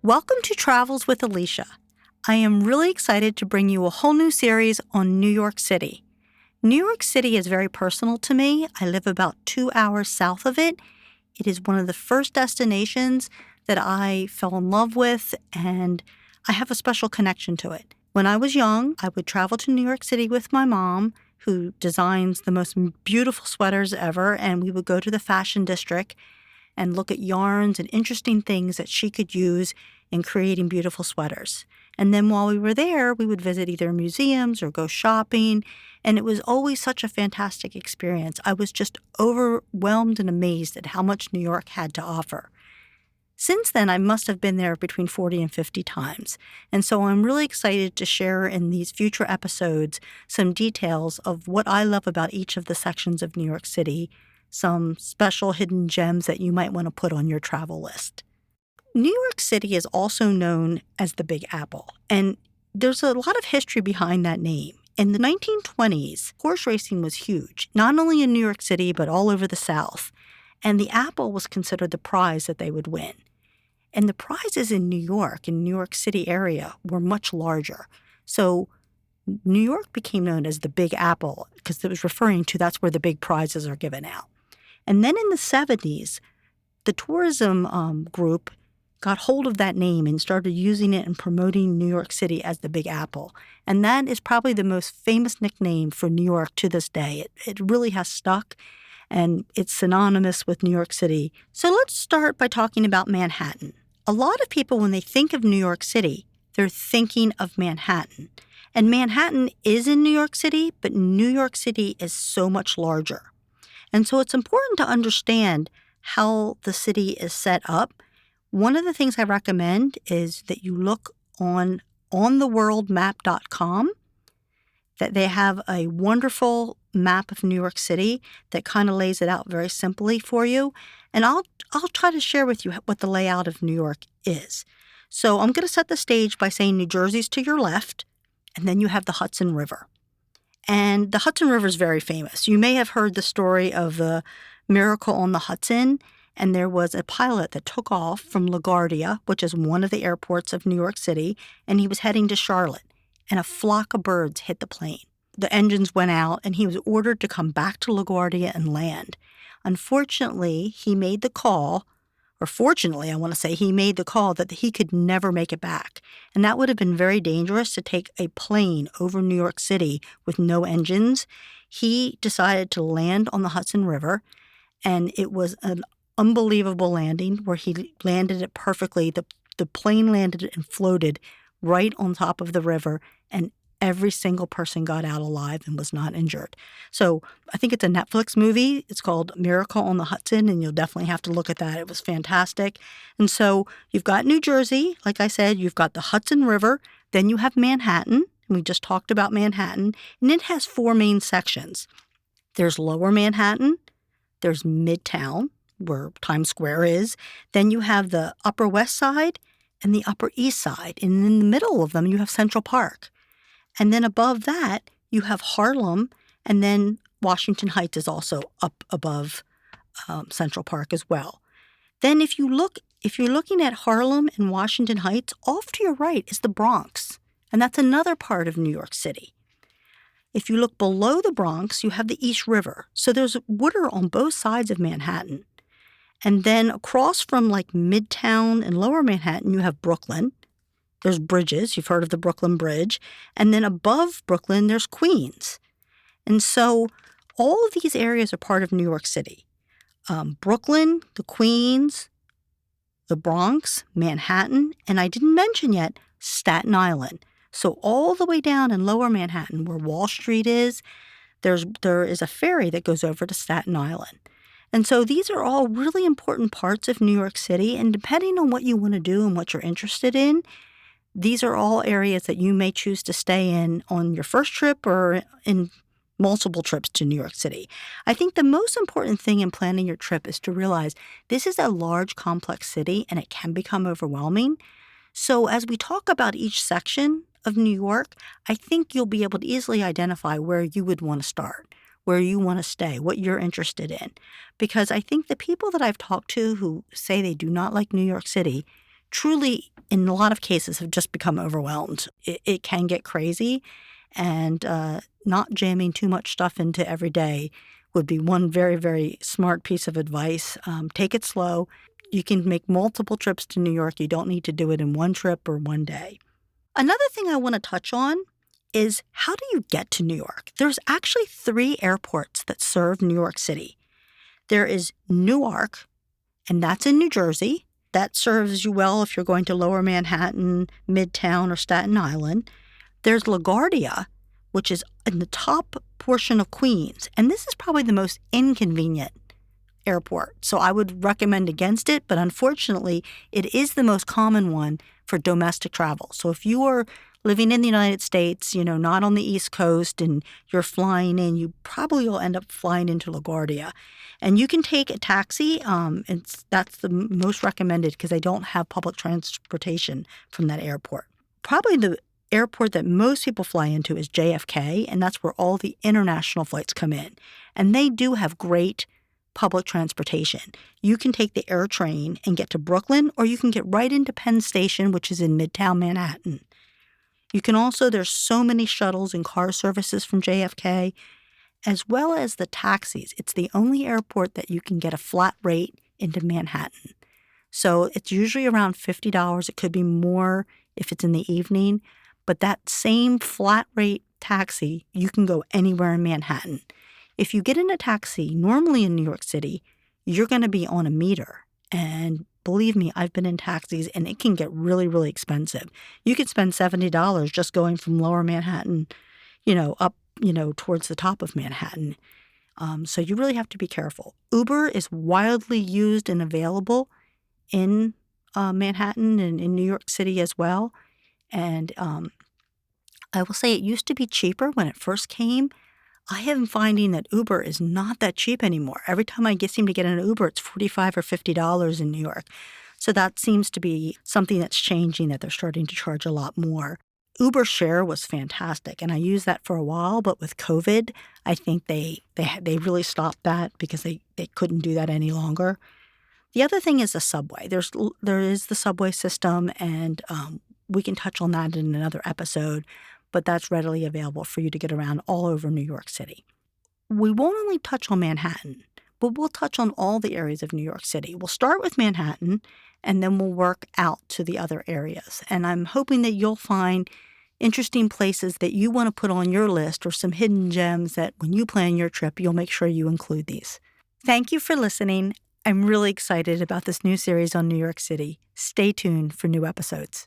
Welcome to Travels with Alicia. I am really excited to bring you a whole new series on New York City. New York City is very personal to me. I live about 2 hours south of it. It is one of the first destinations that I fell in love with, and I have a special connection to it. When I was young, I would travel to New York City with my mom, who designs the most beautiful sweaters ever, and we would go to the fashion district and look at yarns and interesting things that she could use in creating beautiful sweaters. And then while we were there, we would visit either museums or go shopping, and it was always such a fantastic experience. I was just overwhelmed and amazed at how much New York had to offer. Since then, I must have been there between 40 and 50 times, and so I'm really excited to share in these future episodes some details of what I love about each of the sections of New York City, some special hidden gems that you might want to put on your travel list. New York City is also known as the Big Apple, and there's a lot of history behind that name. In the 1920s, horse racing was huge, not only in New York City, but all over the South, and the apple was considered the prize that they would win. And the prizes in New York City area, were much larger. So New York became known as the Big Apple because it was referring to that's where the big prizes are given out. And then in the 70s, the tourism group got hold of that name and started using it and promoting New York City as the Big Apple. And that is probably the most famous nickname for New York to this day. It really has stuck, and it's synonymous with New York City. So let's start by talking about Manhattan. A lot of people, when they think of New York City, they're thinking of Manhattan. And Manhattan is in New York City, but New York City is so much larger. And so it's important to understand how the city is set up. One of the things I recommend is that you look on ontheworldmap.com, that they have a wonderful map of New York City that kind of lays it out very simply for you. And I'll try to share with you what the layout of New York is. So I'm going to set the stage by saying New Jersey's to your left, and then you have the Hudson River. And the Hudson River is very famous. You may have heard the story of the Miracle on the Hudson, and there was a pilot that took off from LaGuardia, which is one of the airports of New York City, and he was heading to Charlotte, and a flock of birds hit the plane. The engines went out, and he was ordered to come back to LaGuardia and land. Unfortunately, he made the call, or fortunately, I want to say, he made the call that he could never make it back. And that would have been very dangerous to take a plane over New York City with no engines. He decided to land on the Hudson River, and it was an unbelievable landing where he landed it perfectly. The plane landed and floated right on top of the river, and every single person got out alive and was not injured. So I think it's a Netflix movie. It's called Miracle on the Hudson, and you'll definitely have to look at that. It was fantastic. And so you've got New Jersey. Like I said, you've got the Hudson River. Then you have Manhattan. And we just talked about Manhattan. And it has 4 main sections. There's Lower Manhattan. There's Midtown, where Times Square is. Then you have the Upper West Side and the Upper East Side. And in the middle of them, you have Central Park. And then above that, you have Harlem, and then Washington Heights is also up above Central Park as well. Then if you're looking at Harlem and Washington Heights, off to your right is the Bronx, and that's another part of New York City. If you look below the Bronx, you have the East River. So there's water on both sides of Manhattan. And then across from like Midtown and Lower Manhattan, you have Brooklyn. There's bridges. You've heard of the Brooklyn Bridge. And then above Brooklyn, there's Queens. And so all of these areas are part of New York City. Brooklyn, the Queens, the Bronx, Manhattan, and I didn't mention yet Staten Island. So all the way down in Lower Manhattan, where Wall Street is, there is a ferry that goes over to Staten Island. And so these are all really important parts of New York City. And depending on what you want to do and what you're interested in, these are all areas that you may choose to stay in on your first trip or in multiple trips to New York City. I think the most important thing in planning your trip is to realize this is a large, complex city, and it can become overwhelming. So as we talk about each section of New York, I think you'll be able to easily identify where you would want to start, where you want to stay, what you're interested in. Because I think the people that I've talked to who say they do not like New York City truly, in a lot of cases, have just become overwhelmed. It can get crazy, and not jamming too much stuff into every day would be one very, very smart piece of advice. Take it slow. You can make multiple trips to New York. You don't need to do it in one trip or one day. Another thing I want to touch on is, how do you get to New York? There's actually 3 airports that serve New York City. There is Newark, and that's in New Jersey. That serves you well if you're going to Lower Manhattan, Midtown, or Staten Island. There's LaGuardia, which is in the top portion of Queens, and this is probably the most inconvenient airport. So I would recommend against it, but unfortunately, it is the most common one for domestic travel. So if you are living in the United States, not on the East Coast, and you're flying in, you probably will end up flying into LaGuardia. And you can take a taxi, and that's the most recommended because they don't have public transportation from that airport. Probably the airport that most people fly into is JFK, and that's where all the international flights come in. And they do have great public transportation. You can take the air train and get to Brooklyn, or you can get right into Penn Station, which is in Midtown Manhattan. You can also, there's so many shuttles and car services from JFK, as well as the taxis. It's the only airport that you can get a flat rate into Manhattan. So it's usually around $50. It could be more if it's in the evening, but that same flat rate taxi, you can go anywhere in Manhattan. If you get in a taxi, normally in New York City, you're going to be on a meter. And believe me, I've been in taxis, and it can get really, really expensive. You could spend $70 just going from Lower Manhattan, up, towards the top of Manhattan. So you really have to be careful. Uber is widely used and available in Manhattan and in New York City as well. And I will say it used to be cheaper when it first came. I am finding that Uber is not that cheap anymore. Every time I seem to get an Uber, it's $45 or $50 in New York. So that seems to be something that's changing, that they're starting to charge a lot more. Uber Share was fantastic, and I used that for a while, but with COVID, I think they really stopped that because they couldn't do that any longer. The other thing is the subway. There is the subway system, and we can touch on that in another episode, but that's readily available for you to get around all over New York City. We won't only touch on Manhattan, but we'll touch on all the areas of New York City. We'll start with Manhattan, and then we'll work out to the other areas. And I'm hoping that you'll find interesting places that you want to put on your list, or some hidden gems that when you plan your trip, you'll make sure you include these. Thank you for listening. I'm really excited about this new series on New York City. Stay tuned for new episodes.